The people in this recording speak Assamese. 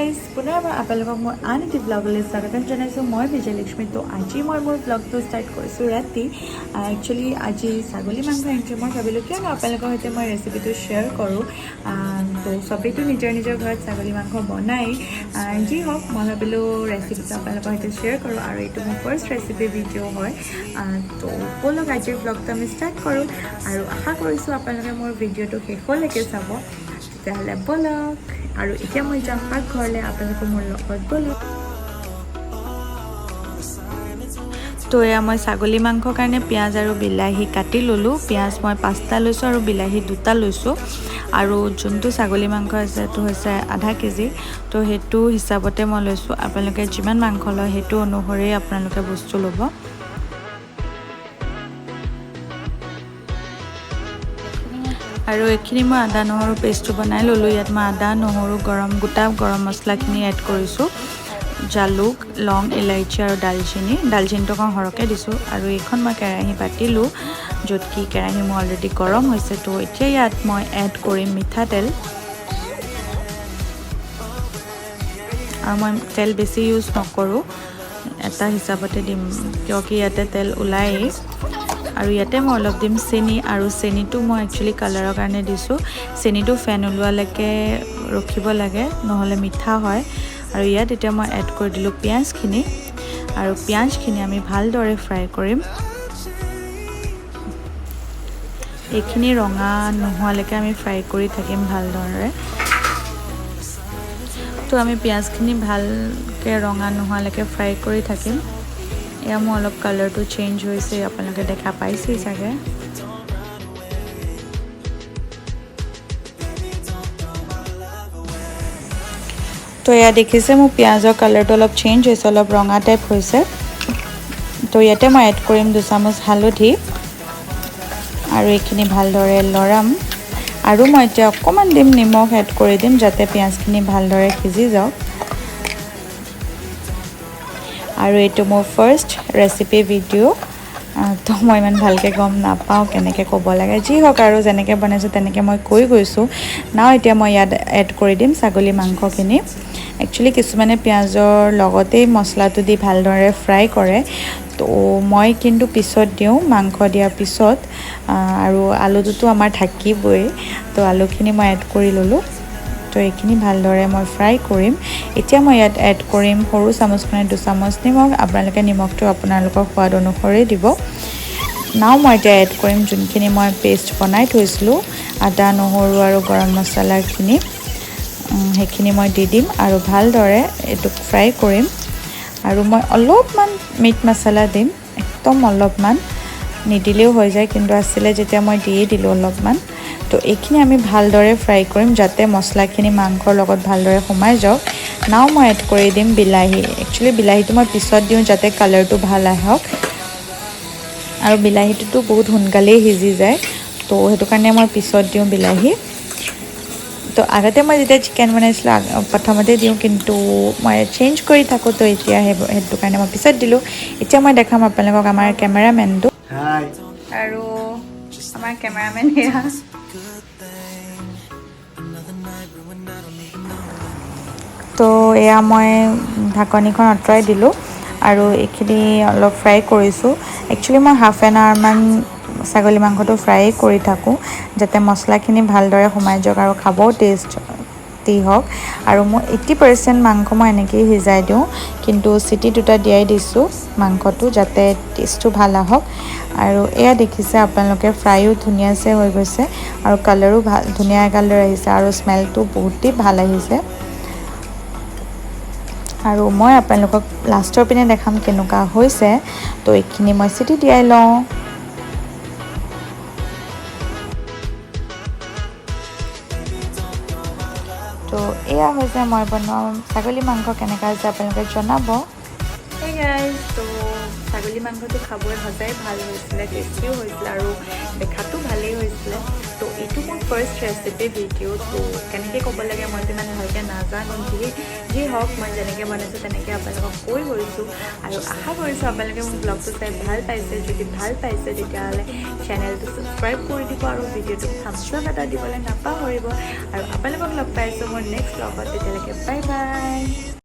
গাইজ পুনৰবাৰ আপোনালোকক মই আন এটি ব্লগলৈ স্বাগতম জনাইছোঁ মই বিজয়লক্ষ্মী তো আজি মই মোৰ ব্লগটো ষ্টাৰ্ট কৰিছোঁ ৰাতি একচুৱেলি আজি ছাগলী মাংস আনিছোঁ মই ভাবিলোঁ কিয়নো আপোনালোকৰ সৈতে মই ৰেচিপিটো শ্বেয়াৰ কৰোঁ তো চবেইতো নিজৰ নিজৰ ঘৰত ছাগলী মাংস বনাই যি হওক মই ভাবিলোঁ ৰেচিপিটো আপোনালোকৰ সৈতে শ্বেয়াৰ কৰোঁ আৰু এইটো মোৰ ফাৰ্ষ্ট ৰেচিপি ভিডিঅ' হয় তো ব'লক আজিৰ ব্লগটো আমি ষ্টাৰ্ট কৰোঁ আৰু আশা কৰিছোঁ আপোনালোকে মোৰ ভিডিঅ'টো শেষলৈকে চাব তেতিয়াহ'লে ব'লক আৰু এতিয়া মই যাম পাকঘৰলৈ আপোনালোকে মোৰ লগত ব'লক তো এয়া মই ছাগলী মাংসৰ কাৰণে পিঁয়াজ আৰু বিলাহী কাটি ল'লোঁ পিঁয়াজ মই 5টা লৈছোঁ আৰু বিলাহী 2টা লৈছোঁ আৰু যোনটো ছাগলী মাংস আছে সেইটো হৈছে আধা কেজি তো সেইটো হিচাপতে মই লৈছোঁ আপোনালোকে যিমান মাংস লয় সেইটো অনুসৰি আপোনালোকে বস্তু ল'ব আৰু এইখিনি মই আদা নহৰু পেষ্টটো বনাই ল'লোঁ ইয়াত মই আদা নহৰু গোটা গৰম মছলাখিনি এড কৰিছোঁ জালুক লং ইলাইচি আৰু দালচেনিটো অকণ সৰহকৈ দিছোঁ আৰু এইখন মই কেৰাহী পাতিলোঁ য'ত কি কেৰাহী মোৰ অলৰেডি গৰম হৈছে তো এতিয়া ইয়াত মই এড কৰিম মিঠাতেল আৰু মই তেল বেছি ইউজ নকৰোঁ এটা হিচাপতে দিম কিয় কি ইয়াতে তেল ওলায়েই আৰু ইয়াতে মই অলপ দিম চেনি আৰু চেনিটো মই একচুৱেলি কালাৰৰ কাৰণে দিছোঁ চেনিটো ফেন ওলোৱালৈকে ৰখিব লাগে নহ'লে মিঠা হয় আৰু ইয়াত এতিয়া মই এড কৰি দিলোঁ পিঁয়াজখিনি আৰু পিঁয়াজখিনি আমি ভালদৰে ফ্ৰাই কৰিম এইখিনি ৰঙা নোহোৱালৈকে আমি ফ্ৰাই কৰি থাকিম ভালদৰে তো আমি পিঁয়াজখিনি ভালকৈ ৰঙা নোহোৱালৈকে ফ্ৰাই কৰি থাকিম এয়া মোৰ অলপ কালাৰটো চেঞ্জ হৈছে আপোনালোকে দেখা পাইছেই চাগে তো এয়া দেখিছে মোৰ পিঁয়াজৰ কালাৰটো অলপ চেঞ্জ হৈছে অলপ ৰঙা টাইপ হৈছে তো ইয়াতে মই এড কৰিম 2 চামুচ হালধি আৰু এইখিনি ভালদৰে লৰাম আৰু মই এতিয়া অকণমান দিম নিমখ এড কৰি দিম যাতে পিঁয়াজখিনি ভালদৰে সিজি যাওক আৰু এইটো মোৰ ফাৰ্ষ্ট ৰেচিপি ভিডিঅ' তো মই ইমান ভালকৈ গম নাপাওঁ কেনেকৈ ক'ব লাগে যি হওক আৰু যেনেকৈ বনাইছোঁ তেনেকৈ মই কৈ গৈছোঁ নাও এতিয়া মই ইয়াত এড কৰি দিম ছাগলী মাংসখিনি একচুৱেলি কিছুমানে পিঁয়াজৰ লগতেই মছলাটো দি ভালদৰে ফ্ৰাই কৰে তো মই কিন্তু পিছত দিওঁ মাংস দিয়াৰ পিছত আৰু আলুটোতো আমাৰ থাকিবই তো আলুখিনি মই এড কৰি ল'লোঁ তো এইখিনি ভালদৰে মই ফ্ৰাই কৰিম এতিয়া মই ইয়াত এড কৰিম সৰু চামুচখনে 2 চামুচ নিমখ আপোনালোকে নিমখটো আপোনালোকৰ সোৱাদ অনুসৰি দিব নাও মই এতিয়া এড কৰিম যোনখিনি মই পেষ্ট বনাই থৈছিলোঁ আদা নহৰু আৰু গৰম মছলাখিনি সেইখিনি মই দি দিম আৰু ভালদৰে এইটো ফ্ৰাই কৰিম আৰু মই অলপমান মিট মছলা দিম একদম অলপমান নিদিলেও হৈ যায় কিন্তু আছিলে যেতিয়া মই দিয়ে দিলোঁ অলপমান তো এইখিনি আমি ভালদৰে ফ্ৰাই কৰিম যাতে মছলাখিনি মাংসৰ লগত ভালদৰে সোমাই যাওক নাও মই এড কৰি দিম বিলাহী একচুৱেলি বিলাহীটো মই পিছত দিওঁ যাতে কালাৰটো ভাল আহক আৰু বিলাহীটোতো বহুত সোনকালেই সিজি যায় তো সেইটো কাৰণে মই পিছত দিওঁ বিলাহী তো আগতে মই যেতিয়া চিকেন বনাইছিলোঁ প্ৰথমতে দিওঁ কিন্তু মই চেঞ্জ কৰি থাকোঁ তো এতিয়া সেইটো কাৰণে মই পিছত দিলোঁ এতিয়া মই দেখাম আপোনালোকক আমাৰ কেমেৰামেনটো আৰু আমাৰ কেমেৰামেন এয়া তো এয়া মই ঢাকনিখন আঁতৰাই দিলোঁ আৰু এইখিনি অলপ ফ্ৰাই কৰিছোঁ একচুৱেলি মই হাফ এন আৱাৰমান ছাগলী মাংসটো ফ্ৰাই কৰি থাকোঁ যাতে মছলাখিনি ভালদৰে সোমাই যাওক আৰু খাবও টেষ্টি হওক আৰু মই 80% মাংস মই এনেকৈয়ে সিজাই দিওঁ কিন্তু চিটি 2টা দিয়াই দিছোঁ মাংসটো যাতে টেষ্টটো ভাল আহক আৰু এয়া দেখিছে আপোনালোকে ফ্ৰাইও ধুনীয়াছে হৈ গৈছে আৰু কালাৰো ভাল ধুনীয়া কালাৰ আহিছে আৰু স্মেলটো বহুতেই ভাল আহিছে আৰু মই আপোনালোকক লাষ্টৰ পিনে দেখাম কেনেকুৱা হৈছে তো এইখিনি মই চিটি দিয়াই লওঁ তো এয়া হৈছে মই বনোৱা ছাগলী মাংস কেনেকুৱা হৈছে আপোনালোকে জনাব Hey guys, তো ছাগলী মাংসটো খাবলৈ সদায় ভাল হৈছিলে টেষ্টিও হৈছিলে আৰু দেখাতো ভালেই হৈছিলে তো এইটো মোৰ ফাৰ্ষ্ট ৰেচিপি ভিডিঅ' তো কেনেকৈ ক'ব লাগে মই ইমান ভালকৈ নাজানো যি হওক মই যেনেকৈ বনাইছোঁ তেনেকৈ আপোনালোকক কৈ গৈছোঁ আৰু আশা কৰিছোঁ আপোনালোকে মোৰ ব্লগটো চাই ভাল পাইছে যদি ভাল পাইছে তেতিয়াহ'লে চেনেলটো ছাবস্ক্ৰাইব কৰি দিব আৰু ভিডিঅ'টো থাম্বছ আপ এটা দিবলৈ নাপাহৰিব আৰু আপোনালোকক লগ পাইছোঁ মোৰ নেক্সট ব্লগত তেতিয়ালৈকে বাই বাই